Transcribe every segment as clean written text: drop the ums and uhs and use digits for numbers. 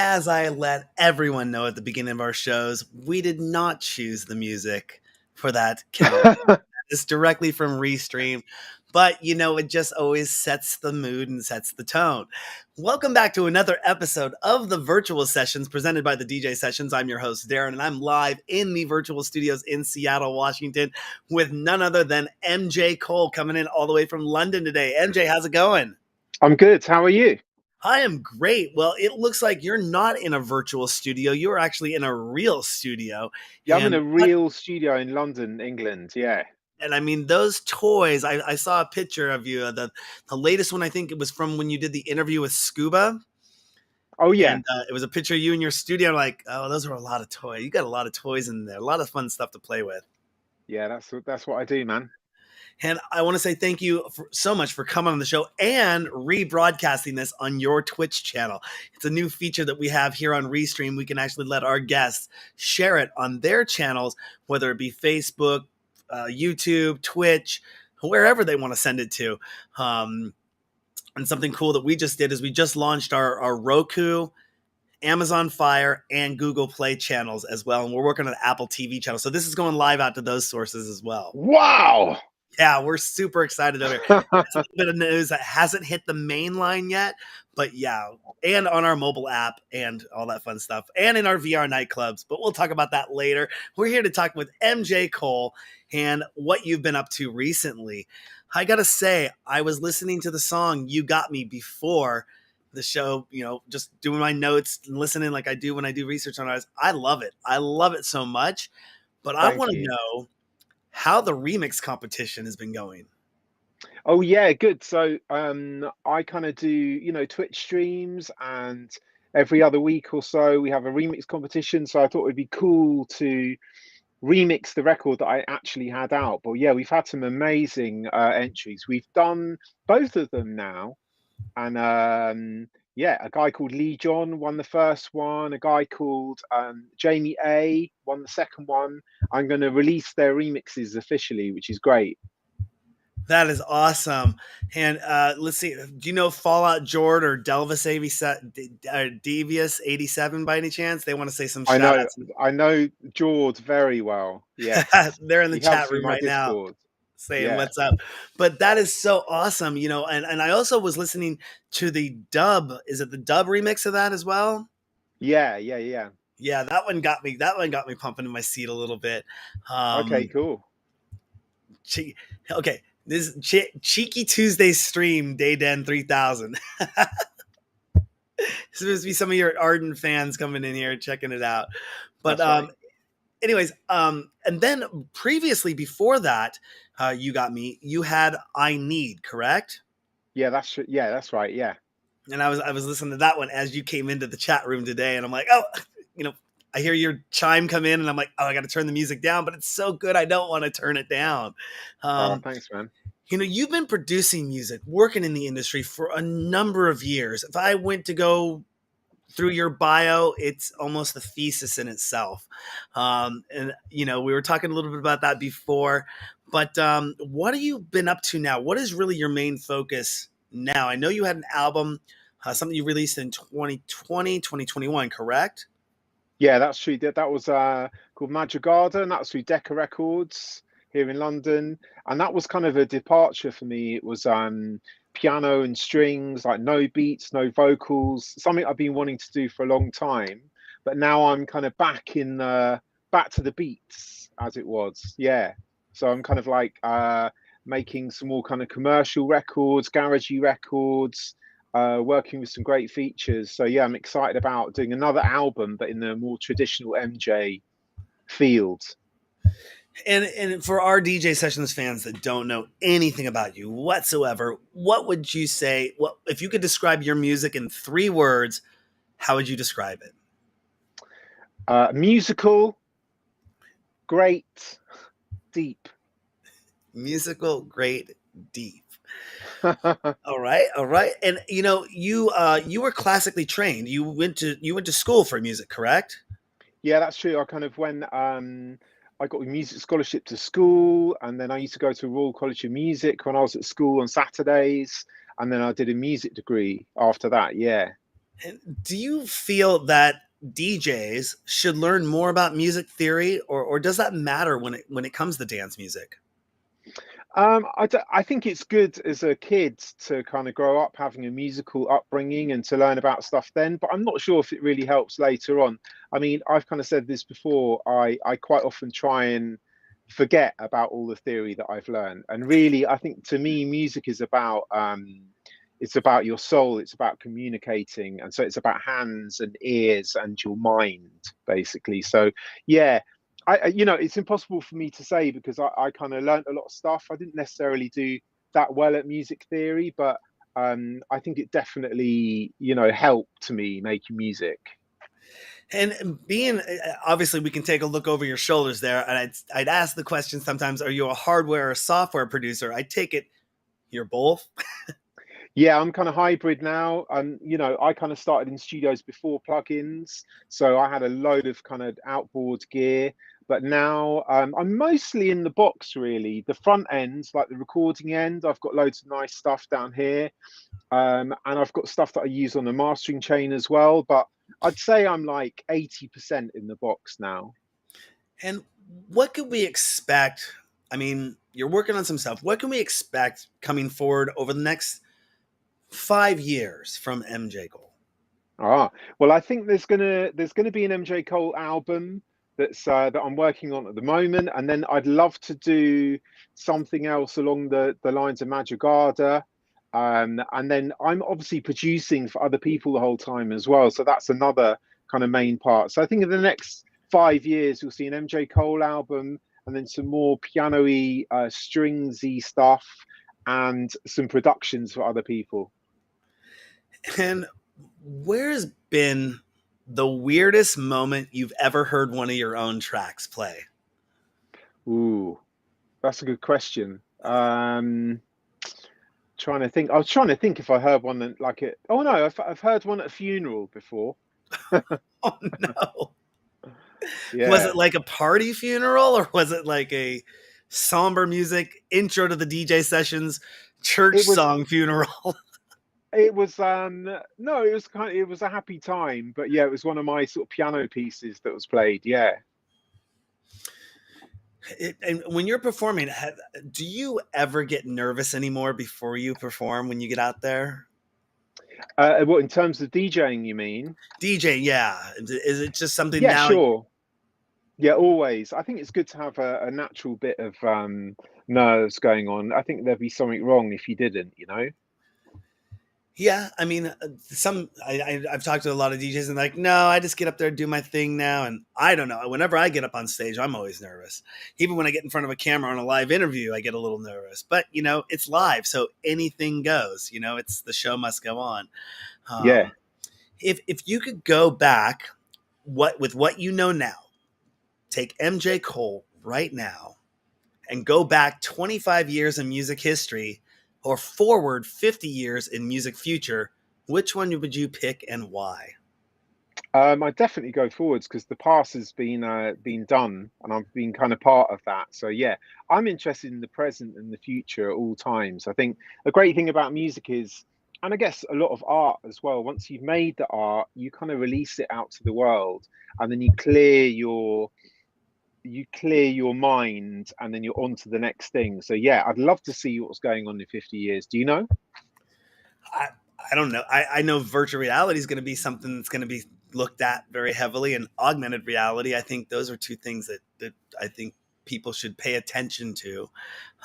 as I let everyone know at the beginning of our shows, we did not choose the music for that count. It's directly from Restream, but it just always sets the mood and sets the tone. Welcome back to another episode of the Virtual Sessions presented by the DJ Sessions. I'm your host, Darren, and I'm live in the virtual studios in Seattle, Washington, with none other than MJ Cole coming in all the way from London today. MJ, how's it going? I'm good. How are you? I am great. Well, it looks like you're not in a virtual studio. You're actually in a real studio. Yeah, I'm in And a real studio in London, England. Yeah. and I mean, those toys, I saw a picture of you. The latest one, I think it was from when you did the interview with Scuba. Oh, yeah. And it was a picture of you in your studio. Like, oh, those are a lot of toys. You got a lot of toys in there, a lot of fun stuff to play with. Yeah, that's what I do, man. And I want to say thank you so much for coming on the show and rebroadcasting this on your Twitch channel. It's a new feature that we have here on Restream. We can actually let our guests share it on their channels, whether it be Facebook, YouTube, Twitch, wherever they want to send it to. And something cool that we just did is we just launched our Roku, Amazon Fire, and Google Play channels as well. And we're working on an Apple TV channel. So this is going live out to those sources as well. Wow. Yeah, we're super excited over here. It's a bit of news that hasn't hit the main line yet, but yeah, and on our mobile app and all that fun stuff, and in our VR nightclubs, but we'll talk about that later. We're here to talk with MJ Cole and what you've been up to recently. I gotta say, I was listening to the song You Got Me before the show, just doing my notes and listening like I do when I do research on artists. I love it. I love it so much, but I want to know how the remix competition has been going. Oh, yeah, good. So I kind of do, Twitch streams, and every other week or so we have a remix competition. So I thought it'd be cool to remix the record that I actually had out. But yeah, we've had some amazing entries. We've done both of them now. And yeah, a guy called Lee John won the first one. A guy called Jamie A won the second one. I'm going to release their remixes officially, which is great. That is awesome. And let's see, do you know Fallout Jord or Delvis Devious 87 by any chance? They want to say some shout outs. I know Jord very well. Yeah. They're in the chat room right Discord. now saying what's up. But that is so awesome, and I also was listening to the dub. Is it the dub remix of that as well? Yeah. Yeah, that one got me pumping in my seat a little bit. Okay, cool. Okay, this Cheeky Tuesday stream, Dayden 3000. This must be some of your ardent fans coming in here checking it out. But right. Anyways, and then previously before that, You Got Me, you had I Need, correct? Yeah, that's right. Yeah. And I was listening to that one as you came into the chat room today, and I'm like, oh, I hear your chime come in, and I'm like, oh, I got to turn the music down, but it's so good, I don't want to turn it down. Thanks, man. You've been producing music, working in the industry for a number of years. If I went to go through your bio, it's almost a thesis in itself. And we were talking a little bit about that before, but what have you been up to now? What is really your main focus now? I know you had an album, something you released in 2020, 2021, correct? Yeah, that's true. That was called Magic Garden. That was through Decca Records here in London. And that was kind of a departure for me. It was piano and strings, like no beats, no vocals, something I've been wanting to do for a long time. But now I'm kind of back to the beats as it was. Yeah. So I'm kind of like making some more kind of commercial records, garagey records, working with some great features. So yeah, I'm excited about doing another album, but in the more traditional MJ field. And for our DJ Sessions fans that don't know anything about you whatsoever, what would you say? What if you could describe your music in 3 words? How would you describe it? Musical, great, deep. Musical, great, deep. All right. And you were classically trained. You went to school for music, correct? Yeah, that's true. I kind of went. I got a music scholarship to school, and then I used to go to Royal College of Music when I was at school on Saturdays, and then I did a music degree after that. Yeah. And do you feel that DJs should learn more about music theory, or does that matter when it comes to dance music? I think it's good as a kid to kind of grow up having a musical upbringing and to learn about stuff then, but I'm not sure if it really helps later on. I mean, I've kind of said this before. I quite often try and forget about all the theory that I've learned, and really, I think to me, music is about it's about your soul. It's about communicating, and so it's about hands and ears and your mind, basically. So, yeah, it's impossible for me to say because I kind of learned a lot of stuff. I didn't necessarily do that well at music theory, but I think it definitely, helped me making music. And being obviously, we can take a look over your shoulders there, and I'd ask the question sometimes: Are you a hardware or software producer? I take it you're both. Yeah, I'm kind of hybrid now. I kind of started in studios before plugins, so I had a load of kind of outboard gear. But now I'm mostly in the box, really. The front end, like the recording end, I've got loads of nice stuff down here. And I've got stuff that I use on the mastering chain as well. But I'd say I'm like 80% in the box now. And what could we expect? I mean, you're working on some stuff. What can we expect coming forward over the next 5 years from MJ Cole? Ah, well, I think there's gonna be an MJ Cole album that I'm working on at the moment, and then I'd love to do something else along the lines of Madrugada. And then I'm obviously producing for other people the whole time as well, so that's another kind of main part. So I think in the next 5 years you'll see an MJ Cole album, and then some more piano-y, stringsy stuff, and some productions for other people. And where's been the weirdest moment you've ever heard one of your own tracks play? Ooh. That's a good question. Trying to think. I was trying to think if I heard one like it. Oh no, I've heard one at a funeral before. Oh no. Was it Yeah, like a party funeral, or was it like a somber music intro to the DJ sessions church it was. song funeral? It was. No, it was a happy time. But yeah, it was one of my sort of piano pieces that was played. Yeah. And when you're performing, do you ever get nervous anymore before you perform when you get out there? What in terms of DJing, you mean? DJ, yeah. Is it just something Yeah, now? sure. Yeah, always. I think it's good to have a natural bit of nerves going on. I think there'd be something wrong if you didn't. Yeah, I mean, I've talked to a lot of DJs and like, no, I just get up there and do my thing now, and I don't know. Whenever I get up on stage, I'm always nervous. Even when I get in front of a camera on a live interview, I get a little nervous. But it's live, so anything goes. It's the show must go on. Yeah. Um, if you could go back, what you know now, take MJ Cole right now and go back 25 years in music history or forward 50 years in music future, which one would you pick and why? I definitely go forwards because the past has been done, and I've been kind of part of that. So yeah, I'm interested in the present and the future at all times. I think a great thing about music is, and I guess a lot of art as well. Once you've made the art, you kind of release it out to the world, and then you clear your mind, and then you're on to the next thing. So yeah, I'd love to see what's going on in 50 years. Do you know? I, I don't know. I know virtual reality is going to be something that's going to be looked at very heavily, and augmented reality. I think those are two things that I think people should pay attention to.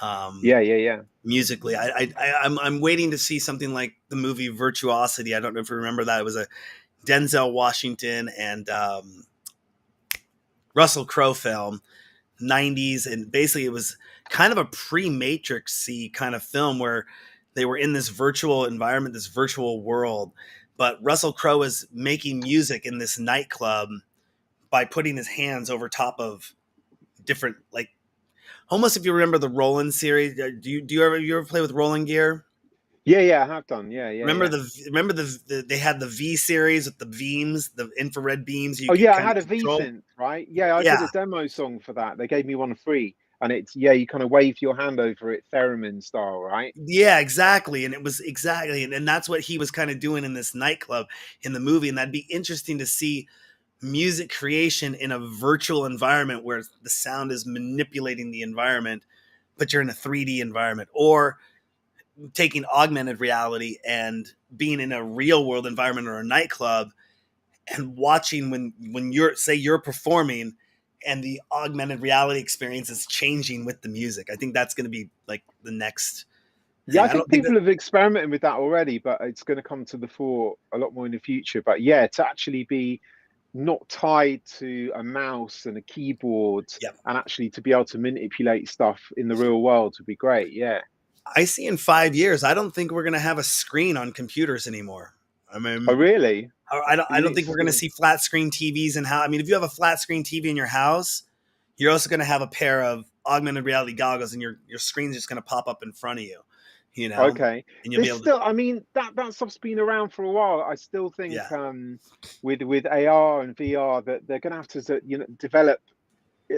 Um, Yeah, yeah, yeah. Musically, I'm waiting to see something like the movie Virtuosity. I don't know if you remember that. It was a Denzel Washington and Russell Crowe film, 90s, and basically it was kind of a pre-Matrixy kind of film where they were in this virtual environment, this virtual world, but Russell Crowe was making music in this nightclub by putting his hands over top of different, like, almost, if you remember the Roland series. Do you ever play with Roland gear? Yeah, yeah, I have done. Yeah, yeah, Remember yeah. the they had the V series with the beams, the infrared beams you Oh could yeah, I kind had of a V control. synth, right? Yeah, I did Yeah, a demo song for that. They gave me one free. and it's, yeah, you kind of wave your hand over it theremin style, right? Yeah, exactly. And it was exactly, and that's what he was kind of doing in this nightclub in the movie. And that'd be interesting to see music creation in a virtual environment where the sound is manipulating the environment, but you're in a 3D environment, or taking augmented reality and being in a real world environment or a nightclub and watching when you're performing and the augmented reality experience is changing with the music. I think that's going to be like the next Yeah, thing. I I don't think think that. people have experimented with that already, but it's going to come to the fore a lot more in the future. But yeah, to actually be not tied to a mouse and a keyboard, Yeah, and actually to be able to manipulate stuff in the real world would be great. Yeah. I see in 5 years, I don't think we're going to have a screen on computers anymore. I Oh, mean, really? I You don't think think it's we're just going to gonna? see flat screen TVs in how. I mean, if you have a flat screen TV in your house, you're also going to have a pair of augmented reality goggles, and your screen's just going to pop up in front of you, you know, Okay. and you'll be There's able to. still, I mean, that stuff's been around for a while. I still Yeah, think with AR and VR that they're gonna have to, develop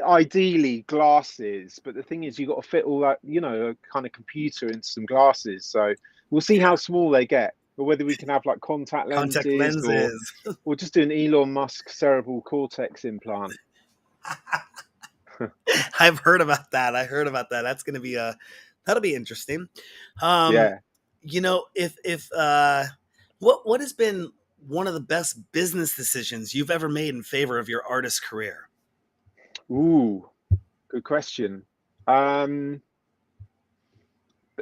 ideally glasses, but the thing is you got to fit all that, a kind of computer into some glasses. So we'll see yeah. how small they get, or whether we can have like contact Contact lenses, lenses. or just do an Elon Musk cerebral cortex implant. I've heard about that. I heard about that. That's going to be a that'll be interesting. Um, Yeah. if what has been one of the best business decisions you've ever made in favor of your artist career? Ooh, good question. Um,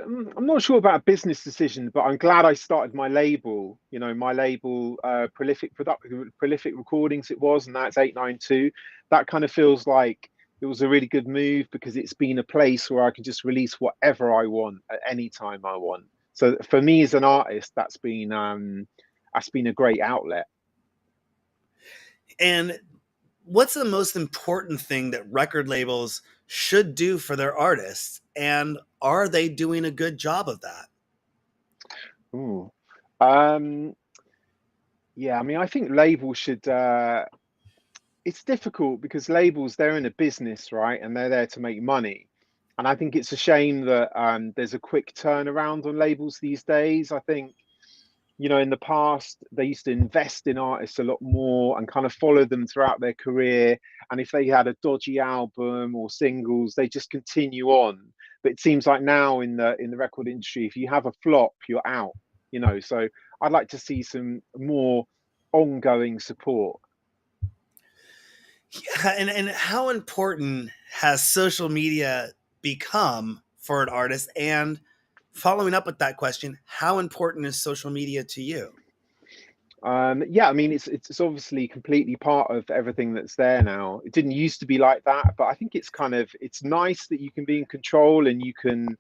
I'm not sure about a business decision, but I'm glad I started my label. My label, Prolific Recordings, it was, and that's 892. That kind of feels like it was a really good move because it's been a place where I can just release whatever I want at any time I want. So for me as an artist, that's been a great outlet. And what's the most important thing that record labels should do for their artists? And are they doing a good job of that? Ooh. Um, yeah, I mean, I think labels should. It's difficult because labels, they're in a business, right? And they're there to make money. And I think it's a shame that there's a quick turnaround on labels these days. I think, in the past, they used to invest in artists a lot more and kind of follow them throughout their career. And if they had a dodgy album or singles, they just continue on. But it seems like now in the record industry, if you have a flop, you're out. So I'd like to see some more ongoing support. Yeah, and how important has social media become for an artist? And following up with that question, how important is social media to you? Yeah, I mean, it's obviously completely part of everything that's there now. It didn't used to be like that, but I think it's nice that you can be in control and you can,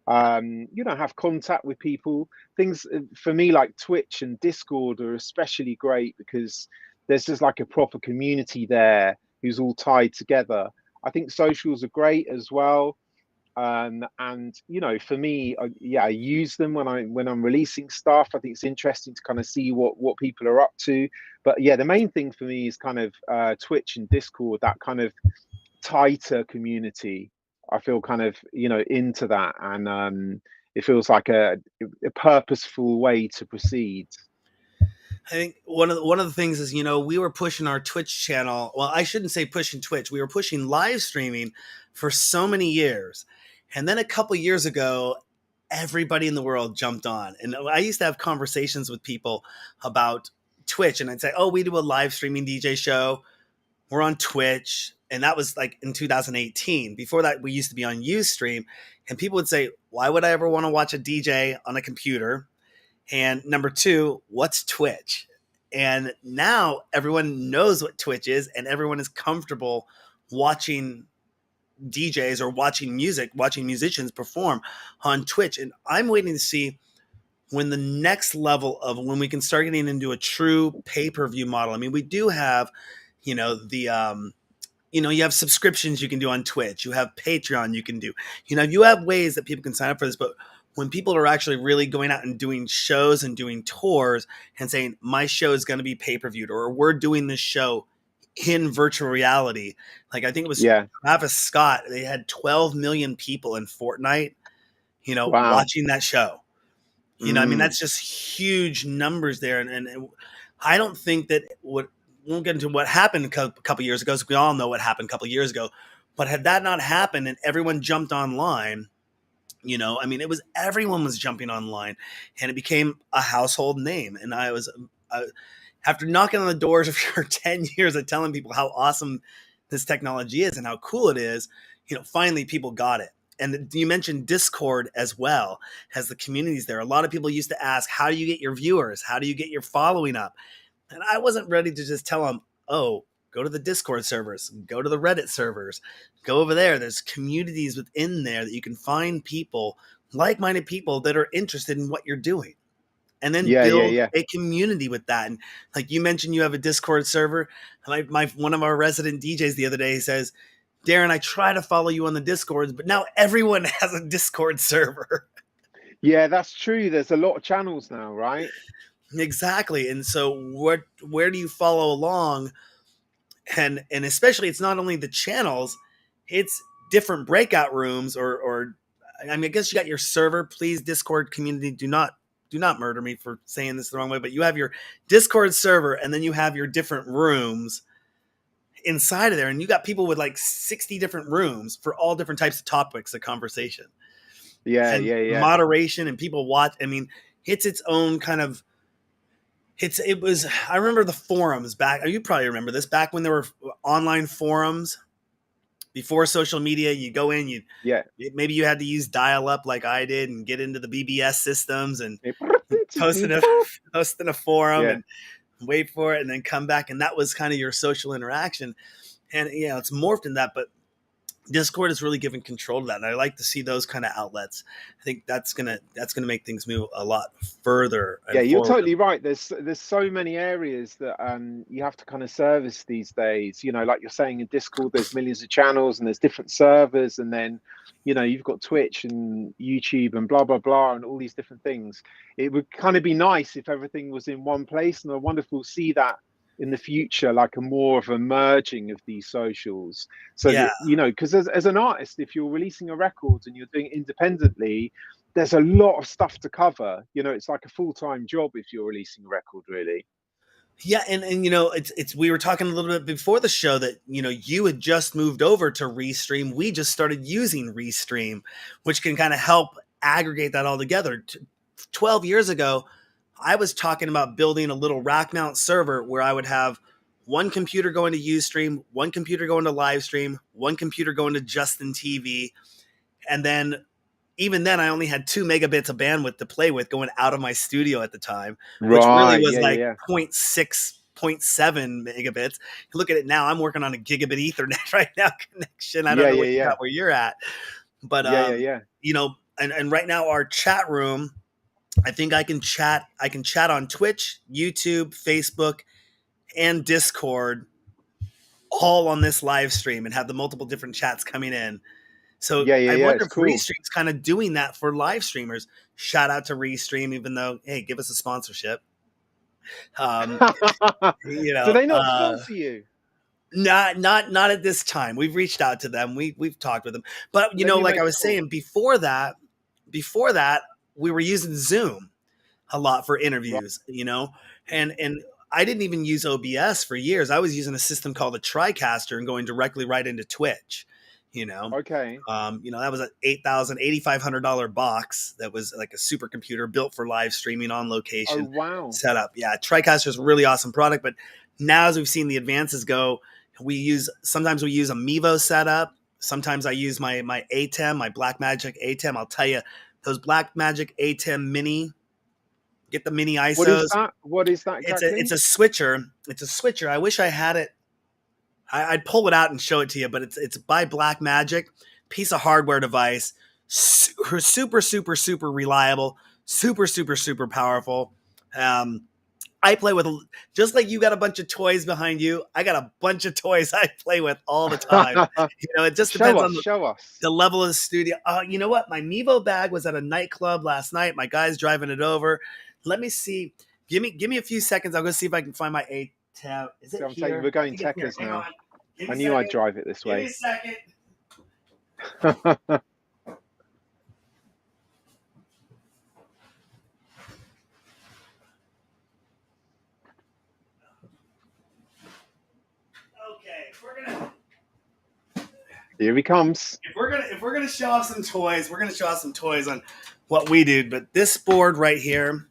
have contact with people. Things for me like Twitch and Discord are especially great because there's just like a proper community there who's all tied together. I think socials are great as well. And for me, yeah, I use them when I'm releasing stuff. I think it's interesting to kind of see what people are up to. But yeah, the main thing for me is kind of Twitch and Discord, that kind of tighter community. I feel kind of into that, and it feels like a purposeful way to proceed. I think one of the things is, we were pushing our Twitch channel. Well, I shouldn't say pushing Twitch. We were pushing live streaming for so many years. And then a couple years ago, everybody in the world jumped on. And I used to have conversations with people about Twitch, and I'd say, "Oh, we do a live streaming DJ show. We're on Twitch." And that was like in 2018. Before that, we used to be on Ustream. And people would say, "Why would I ever want to watch a DJ on a computer? And number two, what's Twitch?" And now everyone knows what Twitch is, and everyone is comfortable watching DJs or watching musicians perform on Twitch. And I'm waiting to see when the next level of when we can start getting into a true pay-per-view model. I mean, we do have, the you have subscriptions you can do on Twitch. You have Patreon you can do. You have ways that people can sign up for this, but when people are actually really going out and doing shows and doing tours and saying, my show is going to be pay-per-viewed, or we're doing this show in virtual reality. Like I think it was Yeah. Travis Scott. They had 12 million people in Fortnite, Wow. watching that show. I mean, Mm. that's just huge numbers there. And I don't think that we'll get into what happened a couple years ago, because we all know what happened a couple years ago. But had that not happened and everyone jumped online, I mean, everyone was jumping online, and it became a household name. And after knocking on the doors for 10 years of telling people how awesome this technology is and how cool it is, finally people got it. And you mentioned Discord as well as the communities there. A lot of people used to ask, how do you get your viewers? How do you get your following up? And I wasn't ready to just tell them, oh, go to the Discord servers, go to the Reddit servers, go over there. There's communities within there that you can find people, like-minded people that are interested in what you're doing, and then Yeah, yeah, build yeah. a community with that. And like you mentioned, you have a Discord server. My one of our resident DJs the other day says, Darren, I try to follow you on the Discords, but now everyone has a Discord server. Yeah, that's true. There's a lot of channels now, right? Exactly. And so where do you follow along? And especially, it's not only the channels, it's different breakout rooms, or I mean, I guess you got your server. Please, Discord community, do not murder me for saying this the wrong way, but you have your Discord server, and then you have your different rooms inside of there, and you got people with like 60 different rooms for all different types of topics of conversation Yeah, and yeah, yeah. moderation, and people watch. I mean, it's its own kind of. It was. I remember the forums back. You probably remember this back when there were online forums before social media. You go in, Yeah. maybe you had to use dial up like I did and get into the BBS systems and post in a post in a forum Yeah. and wait for it and then come back, and that was kind of your social interaction. And it's morphed in that, but Discord is really giving control to that, and I like to see those kind of outlets. I think that's gonna make things move a lot further Yeah, and you're forward. totally right. There's so many areas that you have to kind of service these days. Like you're saying in Discord, there's millions of channels and there's different servers, and then you've got Twitch and YouTube and blah blah blah and all these different things. It would kind of be nice if everything was in one place, and I wonder if we'll see that in the future, like a more of a merging of these socials. So Yeah, that because as an artist, if you're releasing a record and you're doing it independently, there's a lot of stuff to cover. It's like a full-time job if you're releasing a record, really. yeah, and it's we were talking a little bit before the show that you had just moved over to Restream. We just started using Restream, which can kind of help aggregate that all together. 12 years ago, I was talking about building a little rack mount server where I would have one computer going to Ustream, one computer going to Livestream, one computer going to Justin TV, and then even then I only had 2 megabits of bandwidth to play with going out of my studio at the time, which really Right. was Yeah, yeah, like yeah. 0.6, 0.7 megabits. Look at it now, I'm working on a gigabit Ethernet right now connection. I don't Yeah, know yeah, what you yeah. got where you're at, but Yeah, yeah, yeah. and right now our chat room, I think I can chat on Twitch, YouTube, Facebook, and Discord all on this live stream and have the multiple different chats coming in. So Yeah, yeah, I yeah. wonder It's if cool. Restream's kind of doing that for live streamers. Shout out to Restream, even though, hey, give us a sponsorship. Um, you Do know, they not sponsor you? not at this time. We've reached out to them. We've talked with them, but Let me like I make a was call. saying before that, we were using Zoom a lot for Right. interviews. And I didn't even use OBS for years. I was using a system called a TriCaster and going directly right into Twitch. You know, Okay. that was an $8,500 box that was like a supercomputer built for live streaming on Oh, location wow. setup. Yeah, TriCaster is a really awesome product, but now as we've seen the advances go, sometimes we use a Mevo setup. Sometimes I use my ATEM, my Blackmagic ATEM. I'll tell you, those Blackmagic ATEM Mini, get the mini What is ISOs. that? What is that It's exactly? a switcher. It's a switcher. I wish I had it. I'd pull it out and show it to you, but it's by Blackmagic, piece of hardware device, super super super super reliable, super super super powerful. Um, I play with, just like you got a bunch of toys behind you. I got a bunch of toys I play with all the time. It just Show depends us, on show us. the level of the studio. You know what? My Mevo bag was at a nightclub last night. My guy's driving it over. Let me see. Give me a few seconds. I'm gonna see if I can find my tab. Is So it I'm taking, here? we're I going think it's here. techers Hang now. on. Give I me a knew I'd second. drive it this Give me way. a second. Okay, Here he comes. if we're gonna show off some toys, we're gonna show off some toys on what we do. But this board right here,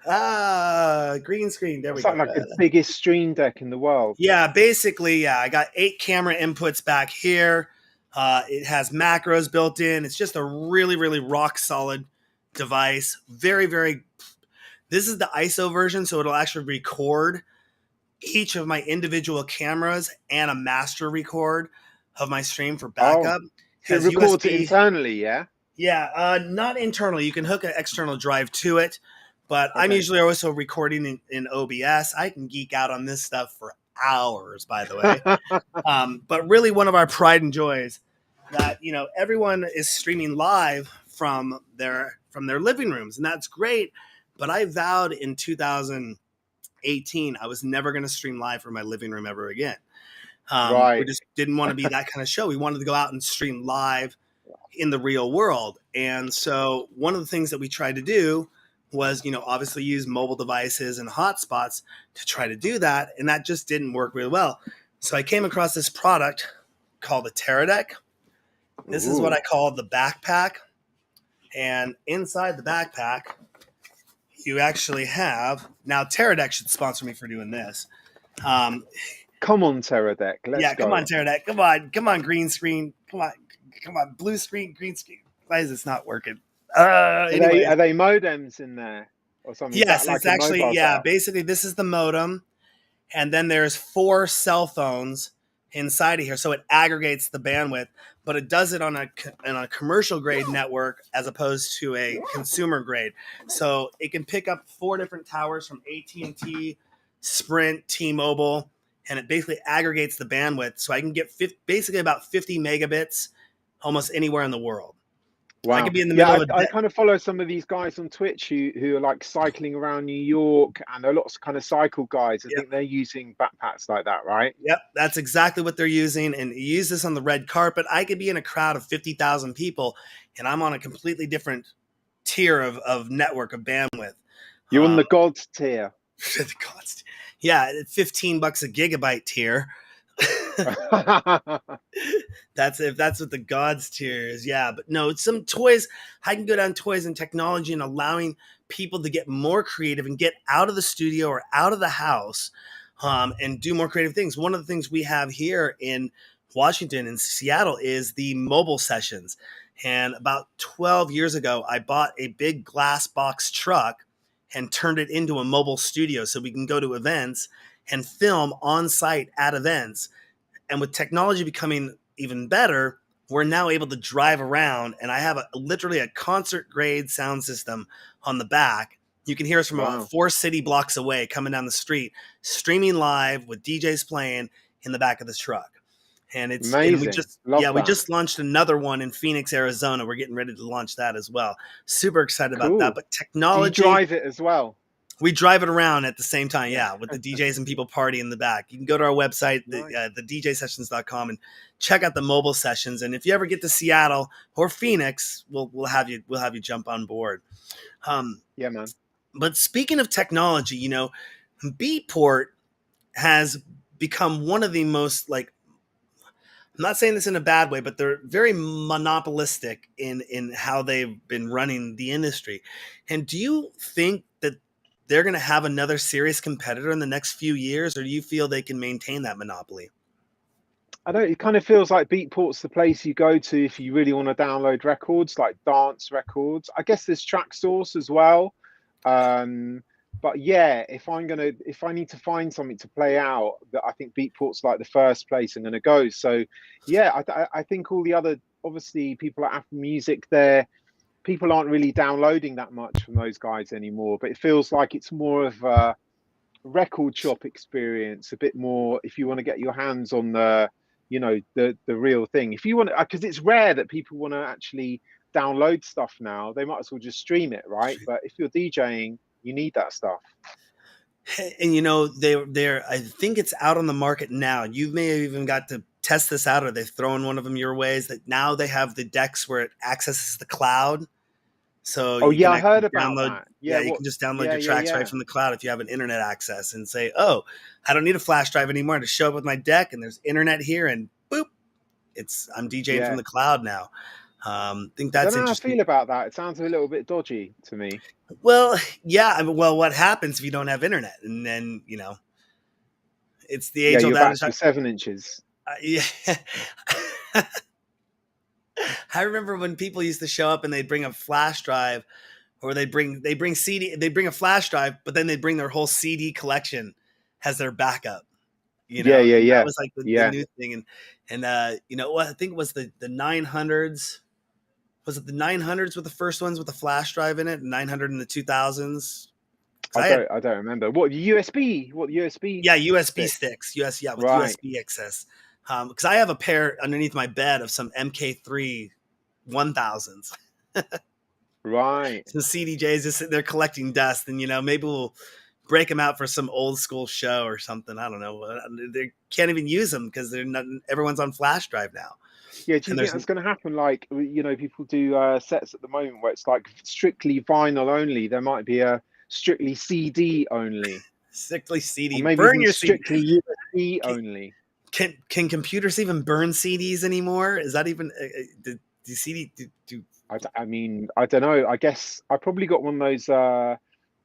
green screen. There we It's go. like the biggest stream deck in the world. Yeah, basically, yeah. I got 8 camera inputs back here. It has macros built in. It's just a really, really rock solid device. Very, very. This is the ISO version, so it'll actually record each of my individual cameras and a master record of my stream for Oh, backup. so it Has records it USB. internally, yeah? Yeah, not internally. You can hook an external drive to it, but I'm Okay. usually also recording in OBS. I can geek out on this stuff for hours, by the way. But really, one of our pride and joys that everyone is streaming live from their living rooms, and that's great. But I vowed in 2018 I was never going to stream live from my living room ever again. We Right. just didn't want to be that kind of show. We wanted to go out and stream live in the real world. And so one of the things that we tried to do was, obviously use mobile devices and hotspots to try to do that. And that just didn't work really well. So I came across this product called the Teradek. This is what Ooh. I call the backpack. And inside the backpack, you actually have, now Teradek should sponsor me for doing this. Come on, Teradek. Let's go. Come on, Teradek. Come on, green screen. Come on, blue screen, green screen. Why is this not working? Anyway, Are they modems in there or something? Is yes, that like it's a actually, mobile setup? basically this is the modem, and then there's 4 cell phones inside of here, so it aggregates the bandwidth, but it does it on a commercial grade network as opposed to a consumer grade. So it can pick up 4 different towers from AT&T, Sprint, T-Mobile, and it basically aggregates the bandwidth, so I can get basically about 50 megabits almost anywhere in the world. I Wow. could be in the middle Yeah, of I kind of follow some of these guys on Twitch who are like cycling around New York, and a lot of kind of cycle guys. I Yep. think they're using backpacks like that, right? Yep, that's exactly what they're using. And you use this on the red carpet. I could be in a crowd of 50,000 people, and I'm on a completely different tier of network of bandwidth. You're on the God's tier. The cost. Yeah, $15 a gigabyte tier. That's what the God's tier is. Yeah, but no, it's some toys. I can go down toys and technology and allowing people to get more creative and get out of the studio or out of the house, and do more creative things. One of the things we have here in Washington and Seattle is the mobile sessions. And about 12 years ago, I bought a big glass box truck and turned it into a mobile studio so we can go to events and film on site at events. And with technology becoming even better, we're now able to drive around, and I have literally a concert grade sound system on the back. You can hear us from about 4 city blocks away coming down the street, streaming live with DJs playing in the back of the truck. And it's amazing. And we just launched another one in Phoenix, Arizona. We're getting ready to launch that as well. Super excited about that. But technology, do you drive it as well? We drive it around at the same time, yeah, with the DJs and people party in the back. You can go to our website, the DJsessions.com, and check out the mobile sessions. And if you ever get to Seattle or Phoenix, we'll have you jump on board. Yeah, man. But speaking of technology, Beatport has become one of the most, like, I'm not saying this in a bad way, but they're very monopolistic in how they've been running the industry. And do you think that they're going to have another serious competitor in the next few years, or do you feel they can maintain that monopoly? I don't. It kind of feels like Beatport's the place you go to if you really want to download records, like dance records. I guess there's Tracksource as well. But yeah, if I need to find something to play out, that I think Beatport's like the first place I'm going to go. So yeah, I think all the other, obviously people at Apple Music there, people aren't really downloading that much from those guys anymore, but it feels like it's more of a record shop experience, a bit more if you want to get your hands on the real thing. If you want, because it's rare that people want to actually download stuff now. They might as well just stream it, right? But if you're DJing, you need that stuff. And they're I think it's out on the market now. You may have even got to test this out, or they've thrown one of them your ways. That now they have the decks where it accesses the cloud, so Oh you yeah, can I heard actually about download. that. Yeah, Yeah, you what? can just download Yeah, your yeah, tracks right yeah. from the cloud if you have an internet access, and say, "Oh, I don't need a flash drive anymore to show up with my deck, and there's internet here, and boop, I'm DJing from Yeah. the cloud now." I think I don't that's know how I interesting. feel about that. It sounds a little bit dodgy to me. Well, yeah. I mean, well, what happens if you don't have internet? And then it's the Yeah, age old you're back adage. to 7 inches. Yeah. I remember when people used to show up and they'd bring a flash drive, or they bring a flash drive, but then they'd bring their whole CD collection as their backup. Yeah, yeah, And that yeah, was like the yeah. new thing. And what I think it was the 900s. Was it the 900s were the first ones with the flash drive in it? 900 in the 2000s. Because I I had, don't, I don't remember. What USB? What USB yeah, USB stick? sticks. Yeah, with Right, USB access. Because I have a pair underneath my bed of some MK3 1000s. right. Some CDJs just sitting there collecting dust, and maybe we'll break them out for some old school show or something. I don't know. They can't even use them because they're not. Everyone's on flash drive now, Yeah, do you and think there's that's going to happen? Like, people do sets at the moment where it's like strictly vinyl only. There might be a strictly CD only, strictly or CD. maybe Burn even your CD. strictly USB Can, only. can computers even burn CDs anymore? Is that even do CD do I mean, I don't know. I guess I probably got one of those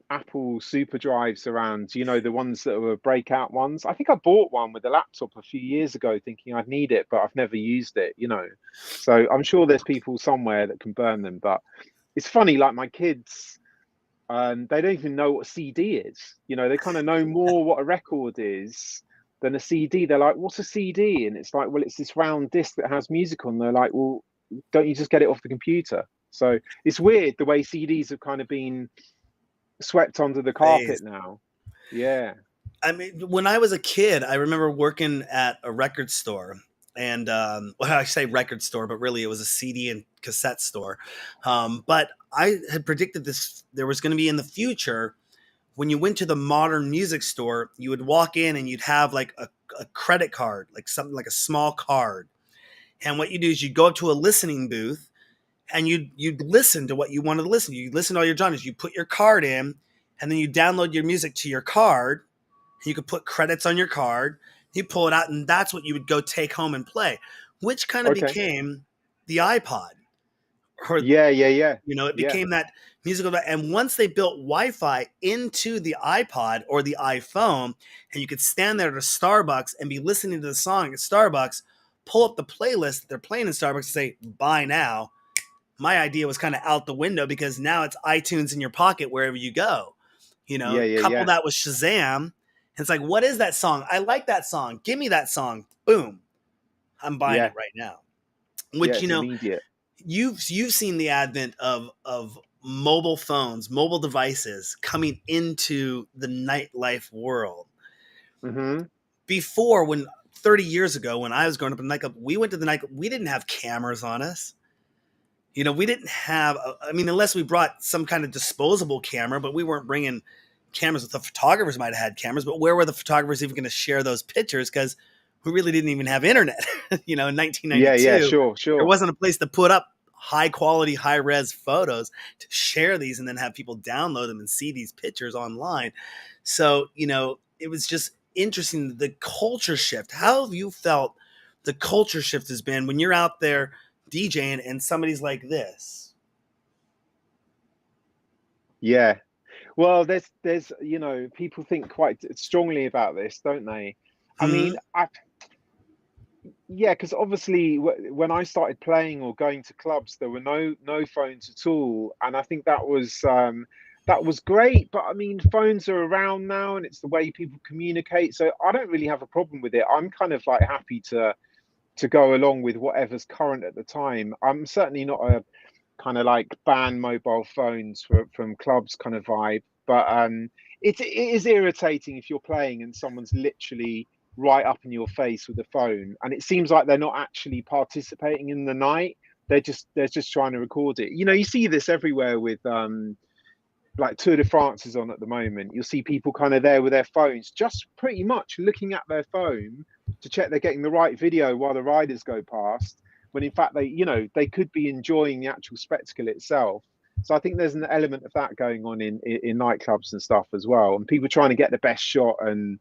Apple super drives around, the ones that were breakout ones. I think I bought one with a laptop a few years ago thinking I'd need it, but I've never used it. So I'm sure there's people somewhere that can burn them. But it's funny, like my kids, they don't even know what a CD is. They kind of know more what a record is than a CD. They're like, what's a CD? And it's like, well, it's this round disc that has music on. They're like, well, don't you just get it off the computer? So it's weird the way CDs have kind of been swept under the carpet phase? now. Yeah. I mean, when I was a kid, I remember working at a record store. And well, I say record store, but really it was a CD and cassette store. But I had predicted this. There was going to be in the future, when you went to the modern music store, you would walk in and you'd have like a credit card, like something like a small card. And what you do is you go up to a listening booth and you'd listen to what you wanted to listen to. You listen to all your genres. You put your card in, and then you download your music to your card. You could put credits on your card. You pull it out, and that's what you would go take home and play, which kind of Okay. became the iPod, or Yeah, yeah, yeah. it Yeah. became that musical. And once they built Wi-Fi into the iPod or the iPhone, and you could stand there at a Starbucks and be listening to the song at Starbucks, pull up the playlist that they're playing in Starbucks, and say buy now. My idea was kind of out the window because now it's iTunes in your pocket wherever you go. Yeah, yeah, Couple yeah. that with Shazam. It's like, what is that song? I like that song. Give me that song. Boom. I'm buying it Yeah. right now. Yeah, Which, it's immediate. you've seen the advent of mobile phones, mobile devices coming into the nightlife world. Hmm. Before, when 30 years ago, when I was growing up in nightclub, we went to the nightclub, we didn't have cameras on us. We didn't have, I mean, unless we brought some kind of disposable camera, but we weren't bringing cameras. The photographers might have had cameras, but where were the photographers even going to share those pictures? Because we really didn't even have internet. In Yeah, yeah, 1992, sure, there sure. wasn't a place to put up high quality, high res photos to share these and then have people download them and see these pictures online. So, it was just interesting, the culture shift. How have you felt the culture shift has been when you're out there DJing and somebody's like this? Yeah. Well, there's people think quite strongly about this, don't they? I mean, Hmm. yeah, because obviously when I started playing or going to clubs, there were no phones at all, and I think that was great. But I mean, phones are around now, and it's the way people communicate. So I don't really have a problem with it. I'm kind of like happy to go along with whatever's current at the time. I'm certainly not a kind of like ban mobile phones from clubs kind of vibe. But it is irritating if you're playing and someone's literally right up in your face with a phone, and it seems like they're not actually participating in the night. They're just trying to record it. You see this everywhere with like Tour de France is on at the moment, you'll see people kind of there with their phones, just pretty much looking at their phone to check they're getting the right video while the riders go past, when in fact they could be enjoying the actual spectacle itself. So I think there's an element of that going on in nightclubs and stuff as well, and people trying to get the best shot and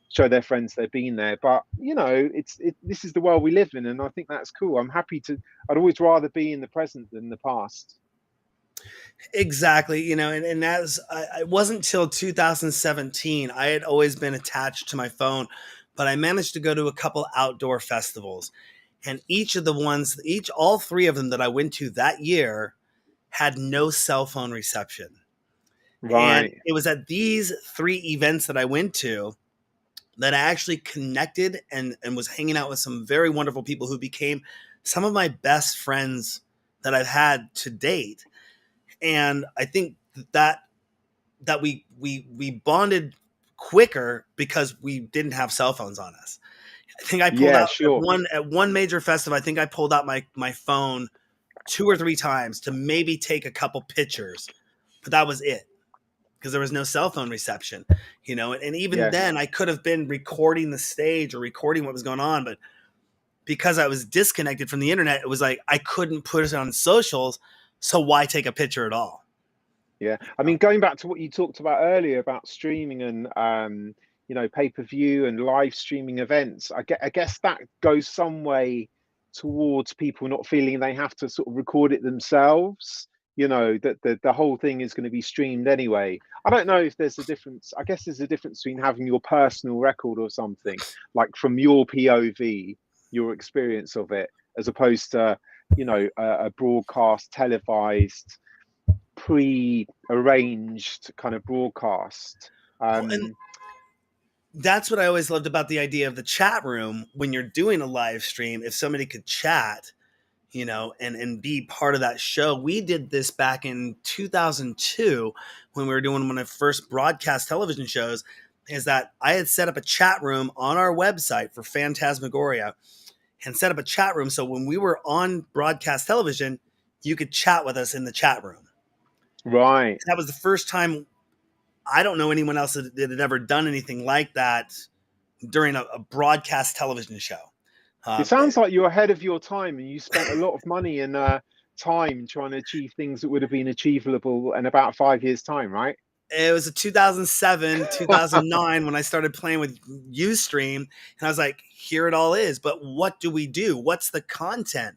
show their friends they've been there. But this is the world we live in, and I think that's cool. I'm happy to. I'd always rather be in the present than the past. Exactly. And as it wasn't till 2017, I had always been attached to my phone, but I managed to go to a couple outdoor festivals. And all three of them that I went to that year had no cell phone reception. And Right. it was at these three events that I went to that I actually connected and was hanging out with some very wonderful people who became some of my best friends that I've had to date. And I think that we bonded quicker because we didn't have cell phones on us. I think I pulled Yeah, out sure. at one major festival. I think I pulled out my phone two or three times to maybe take a couple pictures, but that was it because there was no cell phone reception. And even Yeah. then I could have been recording the stage or recording what was going on, but because I was disconnected from the internet, it was like I couldn't put it on socials. So why take a picture at all? Yeah. I mean, going back to what you talked about earlier about streaming and pay-per-view and live streaming events, I guess that goes some way towards people not feeling they have to sort of record it themselves. That the whole thing is going to be streamed anyway. I don't know if there's a difference. I guess there's a difference between having your personal record or something, like from your POV, your experience of it, as opposed to, a broadcast, televised, pre-arranged kind of broadcast. Well, and that's what I always loved about the idea of the chat room when you're doing a live stream. If somebody could chat, and be part of that show. We did this back in 2002 when we were doing one of the first broadcast television shows, is that I had set up a chat room on our website for Phantasmagoria and set up a chat room. So when we were on broadcast television, you could chat with us in the chat room. Right. And that was the first time. I don't know anyone else that had ever done anything like that during a broadcast television show. It sounds like you're ahead of your time, and you spent a lot of money and time trying to achieve things that would have been achievable in about 5 years' time, right? It was a 2007, 2009 when I started playing with Ustream, and I was like, here it all is. But what do we do? What's the content?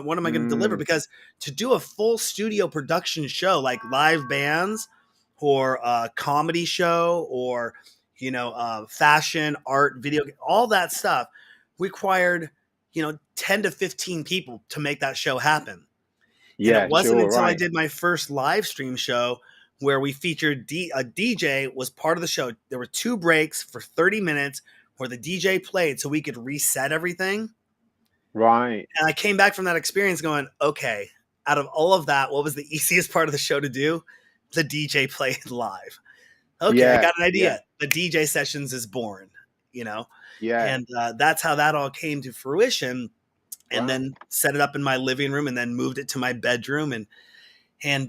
What am I going to deliver? Mm, Because to do a full studio production show like live bands or a comedy show or fashion, art, video, all that stuff required 10 to 15 people to make that show happen. And it yeah, wasn't sure, until I right. did my first live stream show where we featured a DJ was part of the show. There were 2 breaks for 30 minutes where the DJ played so we could reset everything. Right. And I came back from that experience going, okay, out of all of that, what was the easiest part of the show to do? The DJ played live. Okay, I Yeah, got an yeah, idea. The DJ sessions is born, you know? yeah. And that's how that all came to fruition. And Wow. then set it up in my living room and then moved it to my bedroom. And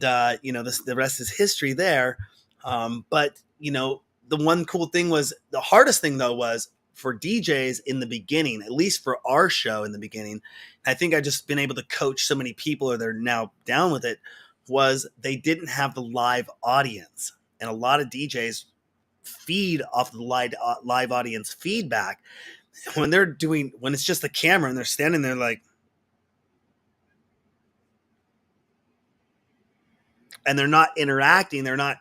the rest is history there. But the one cool thing was the hardest thing though was for DJs in the beginning, at least for our show in the beginning. I think I just been able to coach so many people, or they're now down with it. Was they didn't have the live audience, and a lot of DJs feed off the live audience feedback when it's just the camera and they're standing there like, and they're not interacting, they're not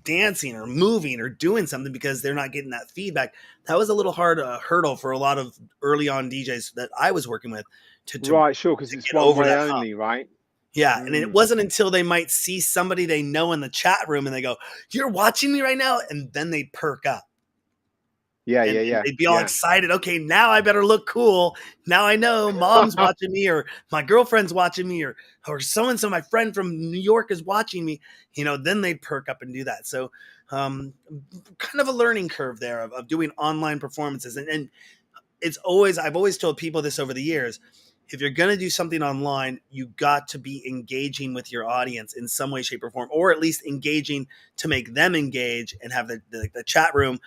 dancing or moving or doing something because they're not getting that feedback. That was a little hard hurdle for a lot of early on DJs that I was working with to Right, sure, because it's get one over way that hump. only, right? Yeah, and it Mm. wasn't until they might see somebody they know in the chat room and they go, "You're watching me right now," and then they perk up. Yeah, And, yeah, and yeah, they'd be all yeah. excited. Okay, now I better look cool. Now I know mom's watching me, or my girlfriend's watching me, or so and so, my friend from New York is watching me. Then they'd perk up and do that. So, kind of a learning curve there of doing online performances. And I've always told people this over the years. if you're going to do something online, you got to be engaging with your audience in some way, shape, or form, or at least engaging to make them engage and have the chat room.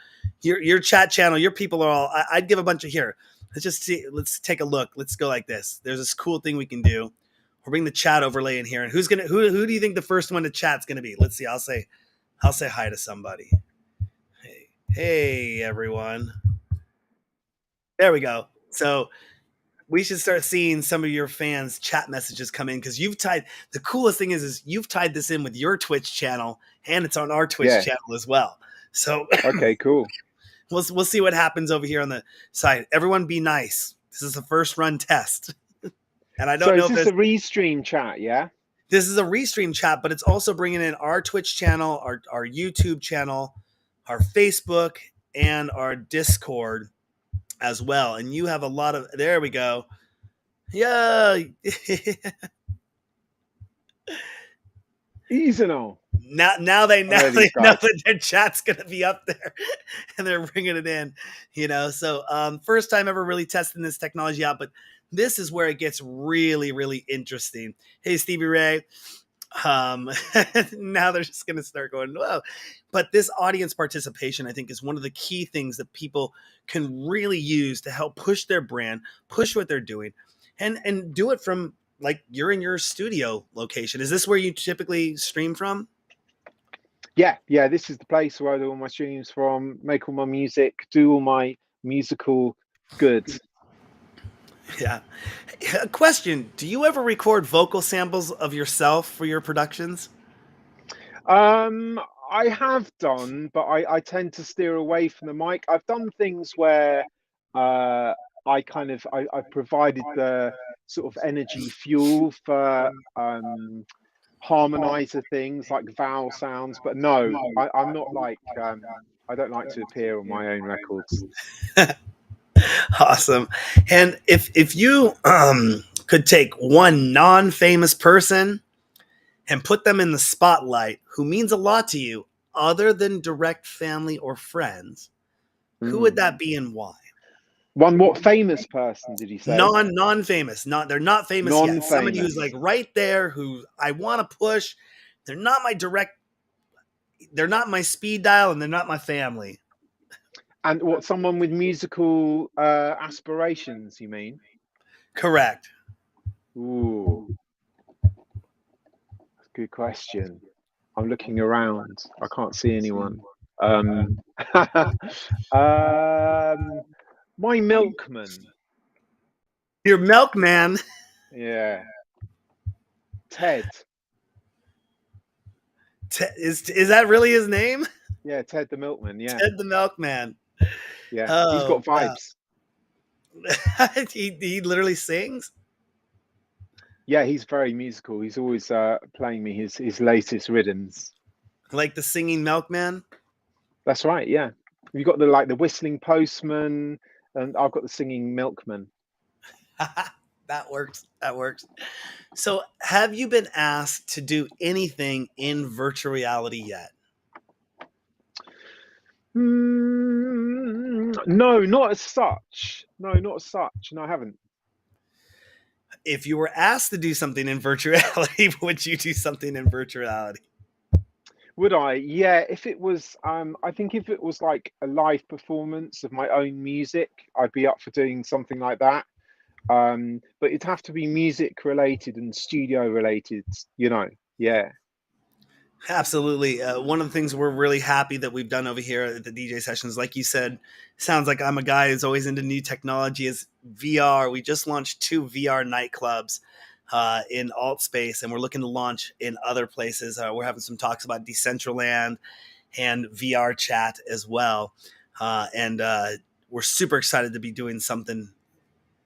Your chat channel, your people are all, I'd give a bunch of here. Let's take a look. Let's go like this. There's this cool thing we can do. We'll bring the chat overlay in here. And who do you think the first one to chat's going to be? Let's see. I'll say hi to somebody. Hey, everyone. There we go. So we should start seeing some of your fans' chat messages come in, because the coolest thing is you've tied this in with your Twitch channel, and it's on our Twitch channel as well. So okay, cool. We'll see what happens over here on the side. Everyone be nice. This is a first run test. And I don't know if this is a restream chat, yeah? This is a restream chat, but it's also bringing in our Twitch channel, our YouTube channel, our Facebook, and our Discord as well. And you have a lot of, there we go. Yeah. Easy now. Now they know that their chat's going to be up there and they're bringing it in, So first time ever really testing this technology out, but this is where it gets really, really interesting. Hey, Stevie Ray. Now they're just going to start going, whoa. But this audience participation, I think, is one of the key things that people can really use to help push their brand, push what they're doing, and do it from, like, you're in your studio location. Is this where you typically stream from? Yeah. This is the place where I do all my streams from, make all my music, do all my musical goods. Yeah. A question: do you ever record vocal samples of yourself for your productions? I have done, but I tend to steer away from the mic. I've done things where I provided the sort of energy fuel for harmonizer things like vowel sounds, but no, I'm not like I don't like to appear on my own records. Awesome. And if you could take one non-famous person and put them in the spotlight who means a lot to you other than direct family or friends, who would that be and why? What famous person did you say? Non-famous. They're not famous yet. Somebody who's like right there, who I want to push. They're not my speed dial, and they're not my family. And what, someone with musical aspirations, you mean? Correct. Ooh. That's a good question. I'm looking around. I can't see anyone. My milkman. Your milkman? Yeah. Ted. Is that really his name? Yeah, Ted the milkman. Yeah. Ted the milkman. Yeah, he's got vibes. He literally sings? Yeah, he's very musical. He's always playing me his latest rhythms. Like the singing milkman? That's right, yeah. You got the whistling postman, and I've got the singing milkman. That works. So have you been asked to do anything in virtual reality yet? No, not as such. No, I haven't. If you were asked to do something in virtual reality, would you do something in virtual reality? Would I? Yeah, if it was, I think if it was like a live performance of my own music, I'd be up for doing something like that. But it'd have to be music related and studio related, yeah. Absolutely. One of the things we're really happy that we've done over here at the DJ sessions, like you said, sounds like I'm a guy who's always into new technology, is VR. We just launched 2 VR nightclubs in alt space, and we're looking to launch in other places. We're having some talks about Decentraland and VR chat as well. And we're super excited to be doing something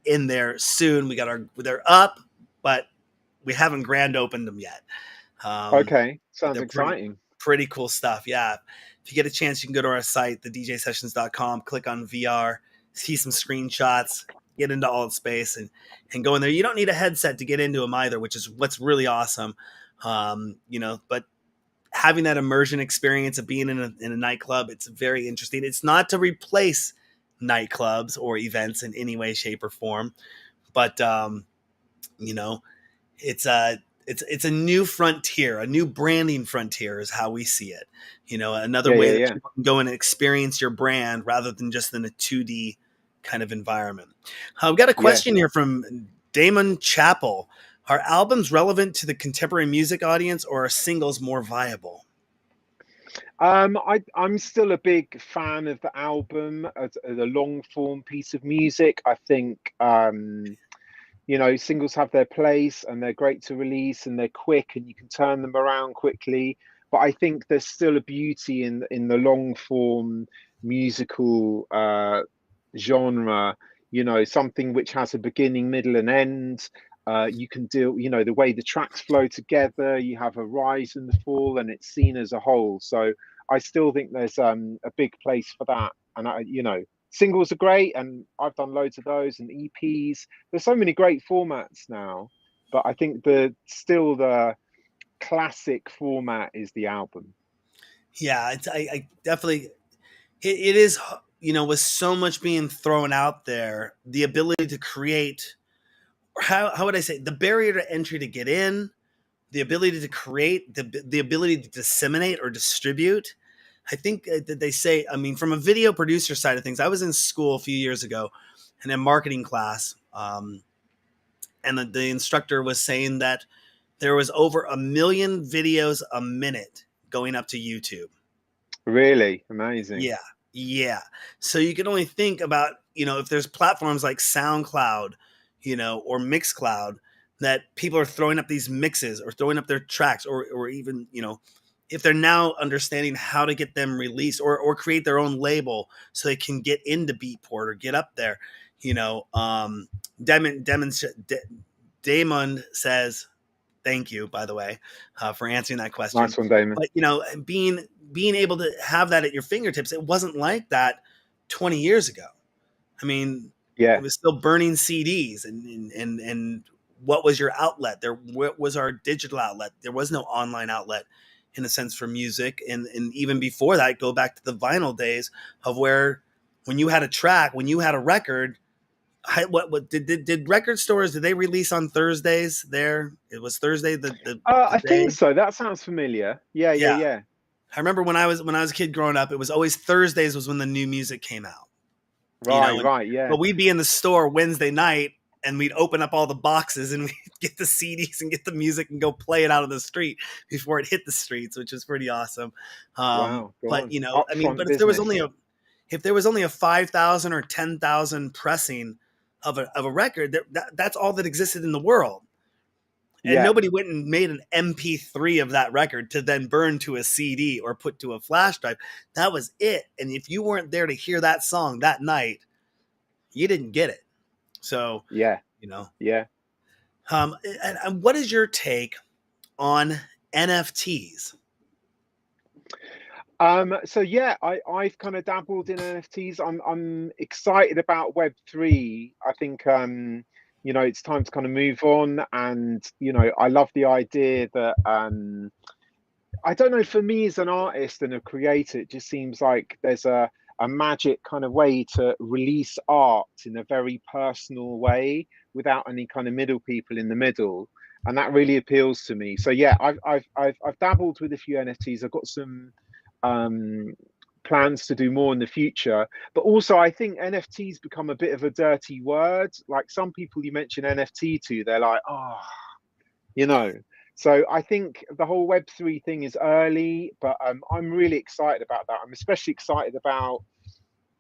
in there soon. They're up, but we haven't grand opened them yet. Okay, sounds exciting. Pretty cool stuff. Yeah. If you get a chance, you can go to our site, thedjsessions.com, click on VR, see some screenshots, get into alt space and go in there. You don't need a headset to get into them either, which is what's really awesome. But having that immersion experience of being in a nightclub, it's very interesting. It's not to replace nightclubs or events in any way, shape, or form, but You know, it's a it's a new frontier, a new branding frontier is how we see it. Another Yeah, way yeah, that yeah, people can go and experience your brand rather than just in a 2D kind of environment. I've got a yeah. question here from Damon Chappell. Are albums relevant to the contemporary music audience, or are singles more viable? I'm still a big fan of the album as a long form piece of music. I think singles have their place and they're great to release and they're quick and you can turn them around quickly. But I think there's still a beauty in the long form musical genre, something which has a beginning, middle, and end. You can deal, the way the tracks flow together, you have a rise and the fall, and it's seen as a whole. So I still think there's a big place for that. And singles are great, and I've done loads of those and EPs. There's so many great formats now, but I think the classic format is the album. Yeah, I definitely it is, with so much being thrown out there, the ability to create, or how would I say, the barrier to entry to get in, the ability to create, the ability to disseminate or distribute. I think that they say, I mean, from a video producer side of things, I was in school a few years ago in a marketing class, and the instructor was saying that there was over 1 million videos a minute going up to YouTube. Really amazing. Yeah. Yeah. So you can only think about, if there's platforms like SoundCloud, or Mixcloud, that people are throwing up these mixes or throwing up their tracks, or even, if they're now understanding how to get them released, or create their own label so they can get into Beatport or get up there, you know, Damon, Damon, Damon says, thank you, by the way, for answering that question. Nice one, Damon. But being able to have that at your fingertips, it wasn't like that 20 years ago. I mean, it Yeah, was still burning CDs, and what was your outlet? What was our digital outlet? There was no online outlet in a sense for music, and even before that, go back to the vinyl days of where when you had a track, when you had a record, what did record stores, did they release on Thursdays? There, it was Thursday the I think day. so. That sounds familiar. Yeah, yeah, Yeah, yeah. I remember when I was a kid growing up, it was always Thursdays was when the new music came out. Right, And right. Yeah, but we'd be in the store Wednesday night and we'd open up all the boxes and we'd get the CDs and get the music and go play it out of the street before it hit the streets, which was pretty awesome. wow. Go But on. I mean, Upfront but business. if there was only a 5,000 or 10,000 pressing of a record, that's all that existed in the world. And Yeah, nobody went and made an MP3 of that record to then burn to a CD or put to a flash drive. That was it. And if you weren't there to hear that song that night, you didn't get it. So, yeah, you know, yeah. and what is your take on NFTs? So yeah, I've kind of dabbled in NFTs. I'm excited about Web3. I think it's time to kind of move on, and I love the idea that I don't know, for me as an artist and a creator, it just seems like there's a magic kind of way to release art in a very personal way without any kind of middle people in the middle. And that really appeals to me. So yeah, I've dabbled with a few NFTs. I've got some um plans to do more in the future. But also I think NFTs become a bit of a dirty word. Like some people you mention NFT to, they're like, oh, you know. So I think the whole Web3 thing is early, but I'm really excited about that. I'm especially excited about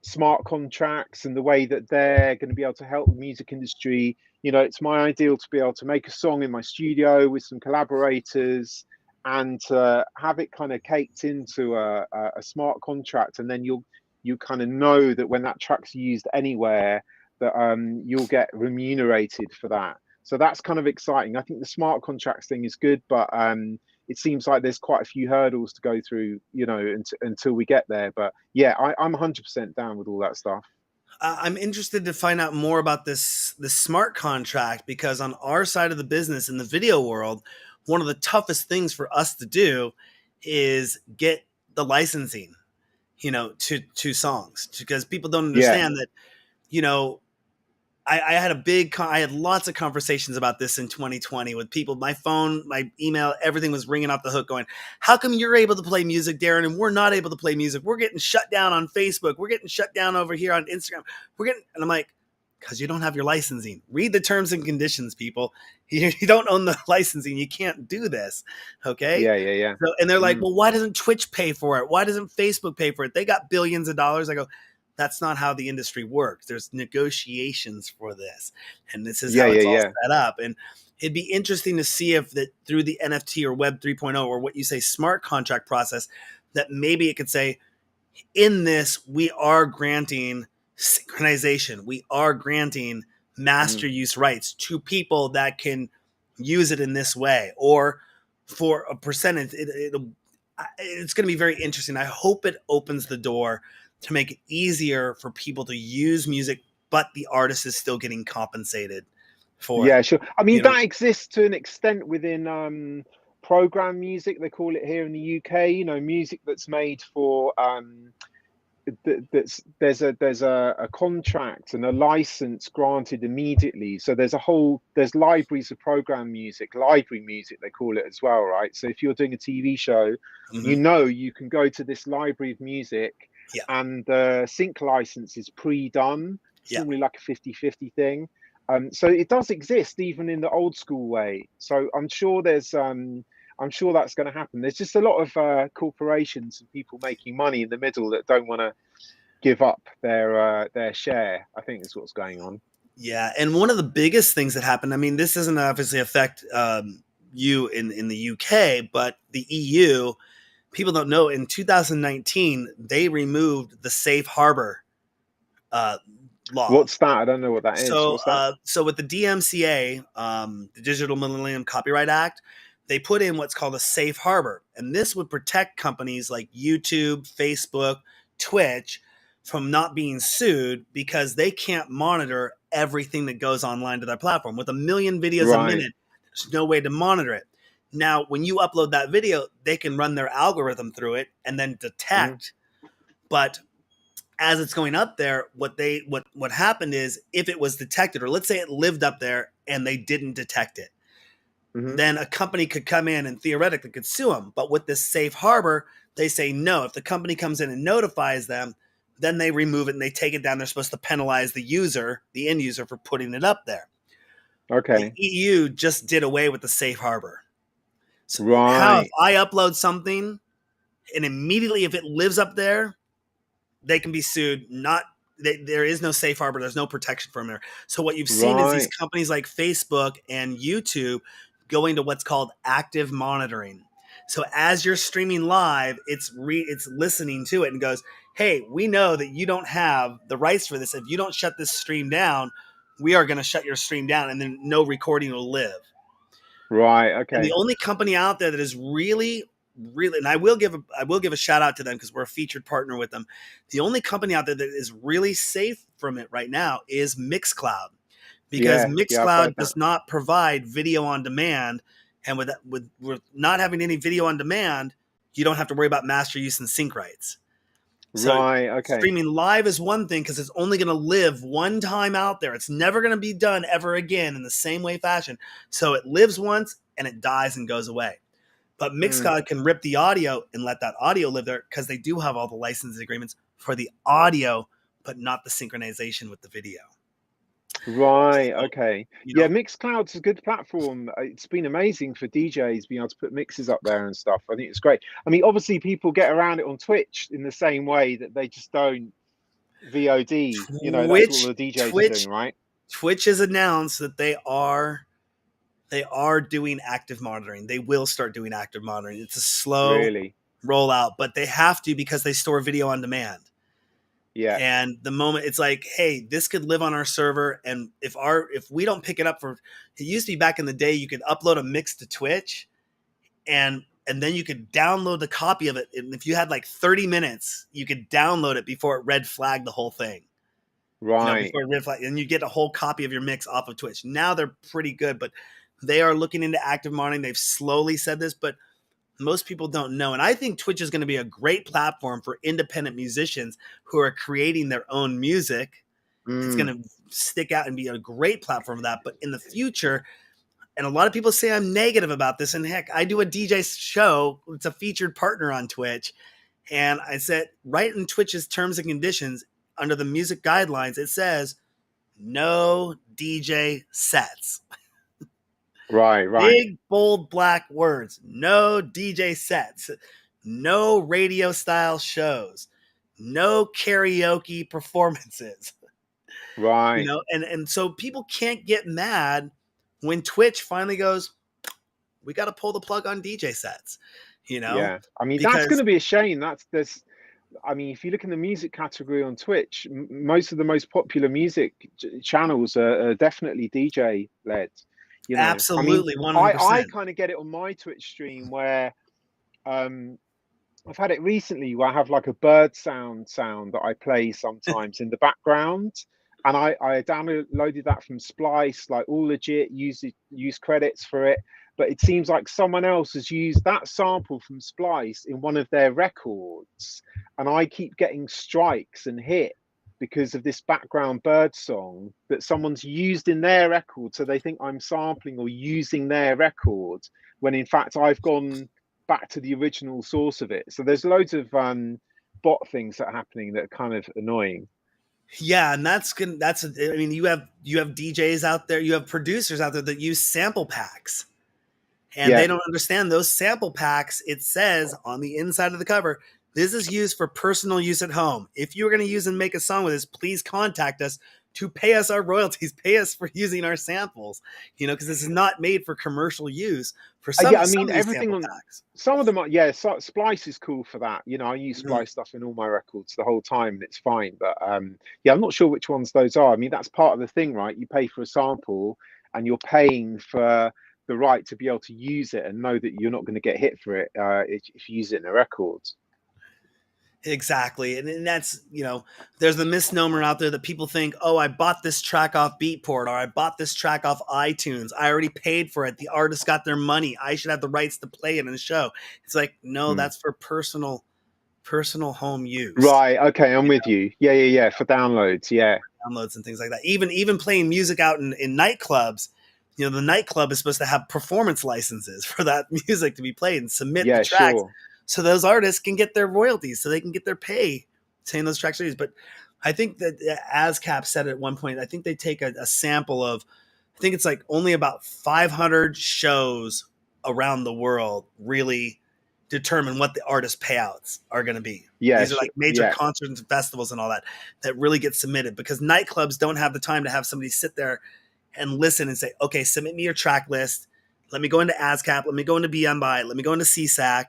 smart contracts and the way that they're going to be able to help the music industry. It's my ideal to be able to make a song in my studio with some collaborators and to have it kind of caked into a smart contract, and then you kind of know that when that track's used anywhere, that you'll get remunerated for that. So that's kind of exciting. I think the smart contracts thing is good, but it seems like there's quite a few hurdles to go through, until we get there. But yeah, I'm 100% down with all that stuff. I'm interested to find out more about this smart contract, because on our side of the business in the video world, one of the toughest things for us to do is get the licensing, to songs, because people don't Yeah, understand that, you know I had I had lots of conversations about this in 2020 with people. My phone, my email, everything was ringing off the hook going, how come you're able to play music, Darren, and we're not able to play music? We're getting shut down on Facebook. We're getting shut down over here on Instagram. And I'm like, because you don't have your licensing. Read the terms and conditions, people. You don't own the licensing. You can't do this. Okay. Yeah, yeah, yeah. So, and they're like, Mm. well, why doesn't Twitch pay for it? Why doesn't Facebook pay for it? They got billions of dollars. I go, that's not how the industry works. There's negotiations for this, and this is Yeah, how yeah, it's all yeah. set up. And it'd be interesting to see if that through the NFT or Web 3.0 or what you say smart contract process, that maybe it could say, in this, we are granting synchronization. We are granting master Mm. use rights to people that can use it in this way, or for a percentage. It's going to be very interesting. I hope it opens the door to make it easier for people to use music, but the artist is still getting compensated for it. Yeah, sure. I mean, You know, that exists to an extent within program music, they call it here in the UK. You know, music that's made for that's there's a contract and a license granted immediately. So there's libraries of program music, library music they call it as well, right? So if you're doing a TV show, you mhm. know you can go to this library of music, Yeah, and the sync license is pre-done. It's yeah. normally like a 50-50 thing. So it does exist even in the old school way. So I'm sure that's going to happen. There's just a lot of corporations and people making money in the middle that don't want to give up their share. I think is what's going on. Yeah, and one of the biggest things that happened, I mean, this doesn't obviously affect you in the UK, but the EU, people don't know, in 2019, they removed the safe harbor uh, law. What's that? I don't know what that is. So, What's that? so with the DMCA, the Digital Millennium Copyright Act, they put in what's called a safe harbor, and this would protect companies like YouTube, Facebook, Twitch from not being sued because they can't monitor everything that goes online to their platform. With a million videos a Right. minute, there's no way to monitor it. Now, when you upload that video, they can run their algorithm through it and then Hmm. detect. But as it's going up there, what happened is if it was detected, or let's say it lived up there and they didn't detect it, Hmm. then a company could come in and theoretically could sue them. But with this safe harbor, they say no. If the company comes in and notifies them, then they remove it and they take it down. They're supposed to penalize the user, the end user, for putting it up there. The Okay. EU just did away with the safe harbor. So how if Right. I upload something and immediately if it lives up there, they can be sued. Not there is no safe harbor. There's no protection from there. So what you've seen is these Right. companies like Facebook and YouTube going to what's called active monitoring. So as you're streaming live, it's listening to it and goes, "Hey, we know that you don't have the rights for this. If you don't shut this stream down, we are going to shut your stream down, and then no recording will live." Right. And the Okay. only company out there that is really, and I will give a shout out to them because we're a featured partner with them. The only company out there that is really safe from it right now is Mixcloud, because Yeah. Yeah. I've heard Mixcloud that. does not provide video on demand, and with not having any video on demand, you don't have to worry about master use and sync rights. So Right. Okay. streaming live is one thing because it's only going to live one time out there. It's never going to be done ever again in the same way fashion. So it lives once and it dies and goes away. But Mm. Mixcloud can rip the audio and let that audio live there because they do have all the licensing agreements for the audio, but not the synchronization with the video. Right. So, Okay. you Yeah. know, Mixcloud's a good platform. It's been amazing for DJs being able to put mixes up there and stuff. I think it's great. I mean, obviously, people get around it on Twitch in the same way that they just don't VOD. You know, that's what Twitch, the DJs are doing, Twitch, right? Twitch has announced that they are doing active monitoring. They will start doing active monitoring. It's a slow Really? rollout, but they have to because they store video on demand. Yeah. And the moment it's like, hey, this could live on our server, and if we don't pick it up, for it used to be back in the day you could upload a mix to Twitch, and then you could download the copy of it, and if you had like 30 minutes you could download it before it red flagged the whole thing, Right. before it red flag, and you get a whole copy of your mix off of Twitch. Now they're pretty good, but they are looking into active monitoring. They've slowly said this, but most people don't know. And I think Twitch is going to be a great platform for independent musicians who are creating their own music It's going Mm. to stick out and be a great platform for that. But in the future, and a lot of people say I'm negative about this, and heck, I do a DJ show. It's a featured partner on Twitch. And I said, right in Twitch's terms and conditions, under the music guidelines, it says no DJ sets. Right, right. Big, bold, black words. No DJ sets. No radio style shows. No karaoke performances. Right. And so people can't get mad when Twitch finally goes, we got to pull the plug on DJ sets, Yeah. I mean, that's going because to be a shame. I mean, if you look in the music category on Twitch, most of the most popular music channels are definitely DJ led. You know, I mean, absolutely I 100%. kind of get it on my Twitch stream where um, I've had it recently where I have like a bird sound that I play sometimes in the background. And I downloaded that from Splice, like all legit, use credits for it. But it seems like someone else has used that sample from Splice in one of their records. And I keep getting strikes and hit because of this background bird song that someone's used in their record. So they think I'm sampling or using their record when in fact I've gone back to the original source of it. So there's loads of bot things that are happening that are kind of annoying. Yeah, and that's good. I mean, you have DJs out there, you have producers out there that use sample packs, and they Yeah, don't understand those sample packs. It says on the inside of the cover, this is used for personal use at home. If you are going to use and make a song with this, please contact us to pay us our royalties, pay us for using our samples, because this is not made for commercial use for yeah. some I some mean, of these everything sample on packs. some of them are. Yeah, Splice is cool for that. You know, I use Mhm. Splice stuff in all my records the whole time, and it's fine. But yeah, I'm not sure which ones those are. I mean, that's part of the thing, right? You pay for a sample, and you're paying for the right to be able to use it and know that you're not going to get hit for it if you use it in a record. Exactly. And that's, there's the misnomer out there that people think, oh, I bought this track off Beatport or I bought this track off iTunes. I already paid for it. The artist got their money. I should have the rights to play it in a show. It's like, no, Hmm. that's for personal home use, Right. Okay, I'm with you. Yeah, yeah, yeah. For downloads. Yeah. downloads and things like that. Even playing music out in nightclubs, the nightclub is supposed to have performance licenses for that music to be played and submit the Yeah. tracks Sure. so those artists can get their royalties, so they can get their pay saying those tracks are used. But I think that ASCAP said at one point, I think they take a sample of, I think it's like only about 500 shows around the world really determine what the artist payouts are going to be. Yeah. These are like major Yeah. concerts and festivals and all that really get submitted, because nightclubs don't have the time to have somebody sit there and listen and say, okay, submit me your track list. Let me go into ASCAP. Let me go into BMI. Let me go into CSAC,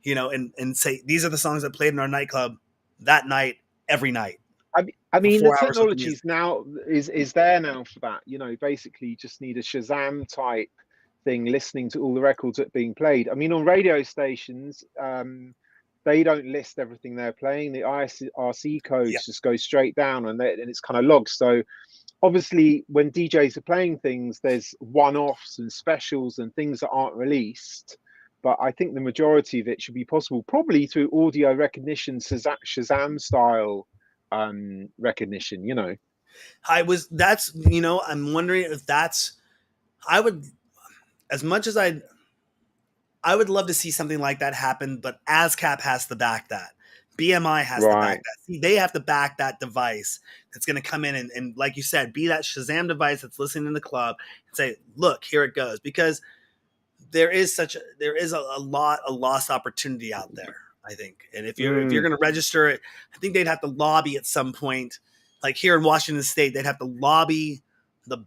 and say, these are the songs that played in our nightclub that night, every night I for mean, the 4 hours with the technology's music. now is there now for that. You know, basically, you just need a Shazam type thing, listening to all the records that are being played. I mean, on radio stations, they don't list everything they're playing. The IRC Yeah. codes just go straight down, and it's kind of logged. So obviously, when DJs are playing things, there's one-offs and specials and things that aren't released. But I think the majority of it should be possible, probably through audio recognition, Shazam style recognition. You know. I'm wondering if I would, as much as I would love to see something like that happen, but ASCAP has to back that. BMI has to back Right. that. See, they have to back that device that's going to come in and, like you said, be that Shazam device that's listening in the club and say, look, here it goes. Because there is a lot of lost opportunity out there, I think. And if you're Mm, going to register it, I think they'd have to lobby at some point, like here in Washington State, they'd have to lobby the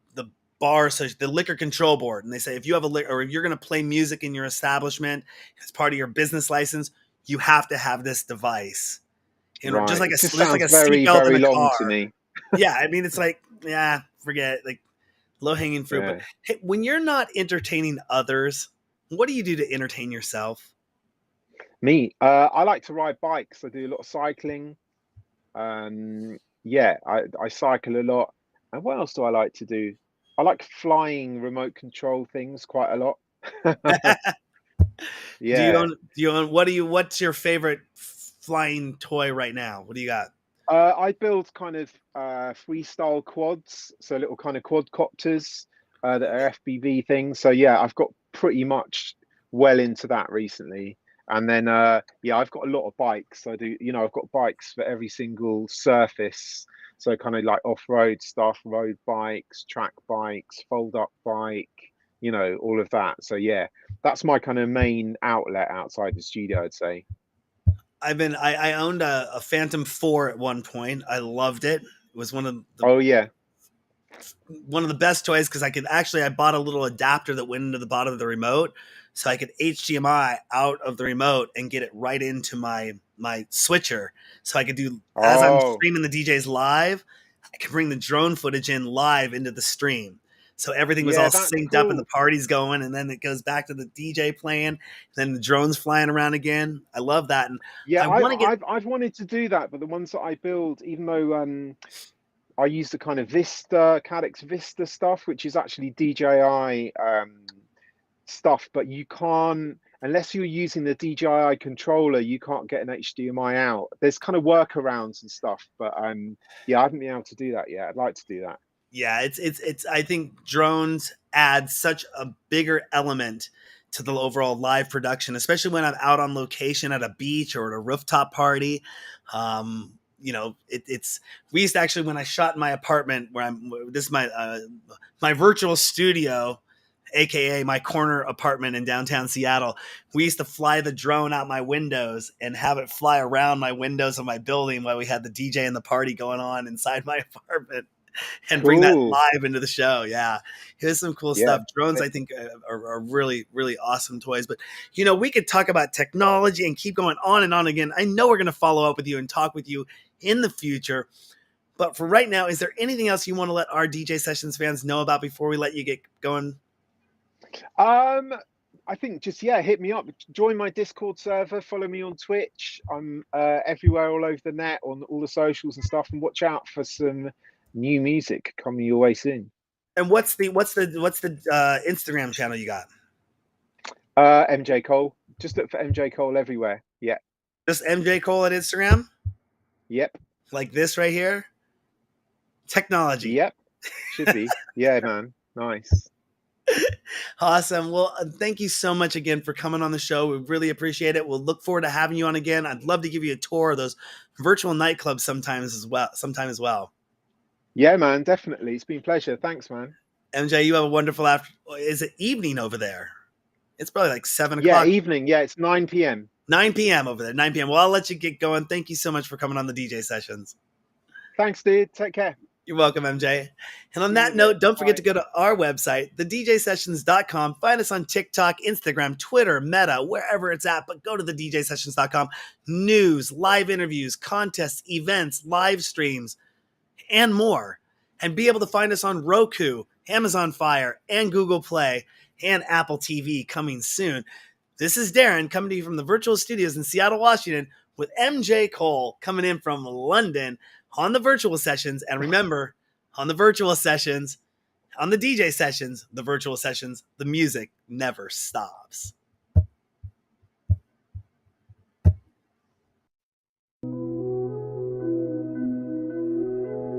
bar, so the liquor control board, and they say, if you have or if you're going to play music in your establishment as part of your business license, you have to have this device. Just right. like It just just like sounds a very, seatbelt in very a long car. to me. Yeah, I mean, it's like, yeah, forget it. Like low hanging fruit. But Yeah. hey, when you're not entertaining others, what do you do to entertain yourself? Me, I like to ride bikes. I do a lot of cycling. Yeah, I cycle a lot. And what else do I like to do? I like flying remote control things quite a lot. Do you Yeah. own? What's your favorite flying toy right now? What do you got? I build kind of freestyle quads, so little kind of quadcopters that are FPV things. So yeah, I've got pretty much well into that recently. And then yeah, I've got a lot of bikes. I do, I've got bikes for every single surface. So kind of like off-road stuff, road bikes, track bikes, fold-up bike, all of that. So yeah, that's my kind of main outlet outside the studio, I'd say. I owned a Phantom 4 at one point. I loved it. It was Oh yeah. one of the best toys because I bought a little adapter that went into the bottom of the remote, so I could HDMI out of the remote and get it right into my switcher. So I could do, as I'm Oh streaming the DJs live, I could bring the drone footage in live into the stream. So everything was yeah, all that's synced up and the cool. party's going, and then it goes back to the DJ playing, and then the drones flying around again. I love that, and Yeah, I want to get. I've wanted to do that, but the ones that I build, even though I use the kind of Vista, Cadex Vista stuff, which is actually DJI stuff, but you can't, unless you're using the DJI controller, you can't get an HDMI out. There's kind of workarounds and stuff, but yeah, I haven't been able to do that yet. I'd like to do that. Yeah, it's I think drones add such a bigger element to the overall live production, especially when I'm out on location at a beach or at a rooftop party. It's we used to actually, when I shot in my apartment where this is my virtual studio, aka my corner apartment in downtown Seattle. We used to fly the drone out my windows and have it fly around my windows of my building while we had the DJ and the party going on inside my apartment, and bring that Cool. live into the show. Yeah, here's some cool Yeah. stuff. Drones, I think, are really, really awesome toys. But we could talk about technology and keep going on and on again. I know we're going to follow up with you and talk with you in the future. But for right now, is there anything else you want to let our DJ Sessions fans know about before we let you get going? I think just, yeah, hit me up, join my Discord server, follow me on Twitch. I'm everywhere all over the net on all the socials and stuff, and watch out for some new music coming your way soon. And what's the Instagram channel you got? MJ Cole. Just look for MJ Cole everywhere. Yeah. Just MJ Cole at Instagram? Yep. Like this right here? Technology. Yep. Should be. Yeah, man. Nice. Awesome. Well, thank you so much again for coming on the show. We really appreciate it. We'll look forward to having you on again. I'd love to give you a tour of those virtual nightclubs sometime as well. Yeah, man, definitely. It's been a pleasure. Thanks, man. MJ, you have a wonderful is it evening over there? It's probably like 7 Yeah, o'clock. evening. Yeah, it's 9 p.m. 9 p.m. over there. 9 p.m. Well, I'll let you get going. Thank you so much for coming on the DJ Sessions. Thanks, dude. Take care. You're welcome, MJ. And on See you that in a note, bit. don't forget Bye. to go to our website, thedjsessions.com. Find us on TikTok, Instagram, Twitter, Meta, wherever it's at, but go to thedjsessions.com. News, live interviews, contests, events, live streams, and more. And be able to find us on Roku, Amazon Fire, and Google Play, and Apple TV coming soon. This is Darren coming to you from the virtual studios in Seattle, Washington, with MJ Cole coming in from London on the virtual sessions. And remember, on the virtual sessions, on the DJ sessions, the virtual sessions, the music never stops.